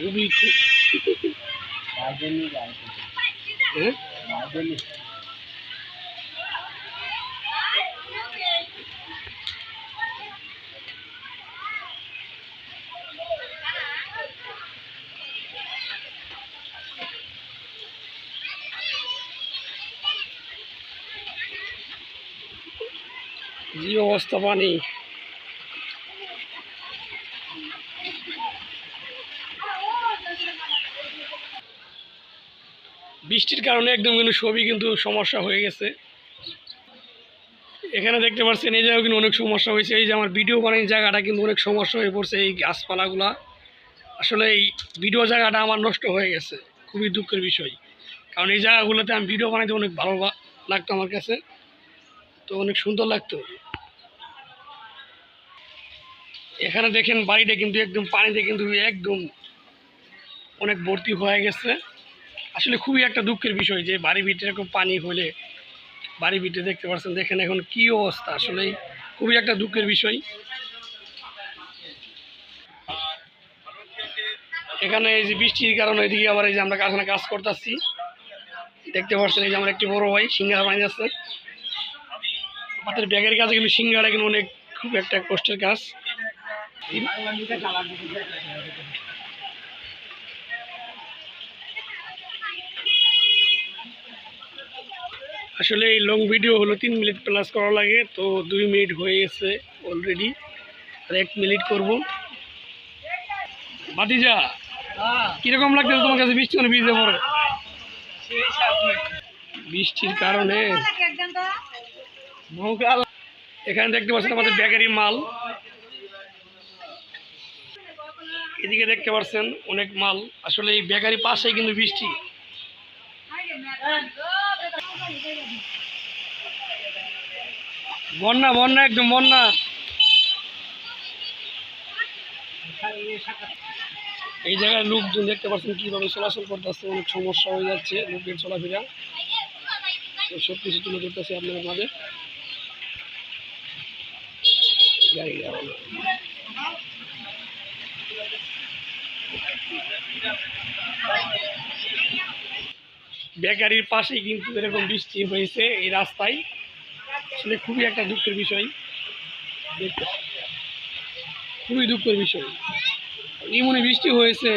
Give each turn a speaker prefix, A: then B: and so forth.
A: খুবই যে অবস্থা পানি। বৃষ্টির কারণে একদম কিন্তু সবই কিন্তু সমস্যা হয়ে গেছে। এখানে দেখতে পাচ্ছেন এই জায়গায় কিন্তু অনেক সমস্যা হয়েছে। এই যে আমার ভিডিও বানানোর জায়গাটা কিন্তু অনেক সমস্যা হয়ে পড়ছে। এই গাছপালাগুলা আসলে এই ভিডিও জায়গাটা আমার নষ্ট হয়ে গেছে, খুবই দুঃখের বিষয়। কারণ এই জায়গাগুলোতে আমি ভিডিও বানাইতে অনেক ভালো লাগতো আমার কাছে, তো অনেক সুন্দর লাগতো। এখানে দেখেন বাড়িটা কিন্তু একদম পানিতে কিন্তু একদম অনেক ভর্তি হয়ে গেছে। আসলে খুবই একটা দুঃখের বিষয় যে বাড়ি ভিতরে এরকম পানি হলে বাড়ি ভিতরে দেখতে পাচ্ছেন, দেখেন এখন কি অবস্থা। আসলে খুবই একটা দুঃখের বিষয়। এখানে এই যে বৃষ্টির কারণে এদিকে আবার এই যে আমরা কারখানা কাজ করতেছি, দেখতে পাচ্ছেন এই যে আমার একটি বড় ভাই সিঙ্গারা বানিয়ে যাচ্ছে। আমাদের ব্যাগের কাজে কিন্তু সিঙ্গারা কিন্তু অনেক খুব একটা কষ্টের কাজ। আসলে এই লং ভিডিও হলো 3 মিনিট প্লাস করা লাগে, তো 2 মিনিট হয়ে গেছে অলরেডি, আর 1 মিনিট করব। ভাতিজা কিরকম লাগতেছে তোমার কাছে বৃষ্টি মানে ভিজে পড়ে? বৃষ্টির কারণে এখানে দেখতে পাচ্ছেন আমাদের বেকারি মাল, এদিকে দেখতে পাচ্ছেন অনেক মাল। আসলে এই বেকারি পাশেই কিন্তু বৃষ্টি। বন্যা বন্যা একদম বন্যা। এই জায়গায় লোকজন দেখতে পাচ্ছেন কিভাবে চলাচল করতেছে, অনেক সমস্যা হয়ে যাচ্ছে লোকের চলাফেরা। তো সব কিছু তুলে ধরতেছে আপনাদের মাঝে। বেকারির পাশে কিন্তু এরকম বৃষ্টি হয়েছে এই রাস্তায়। আসলে খুবই একটা দুঃখের বিষয়, খুবই দুঃখের বিষয়। এমনই বৃষ্টি হয়েছে।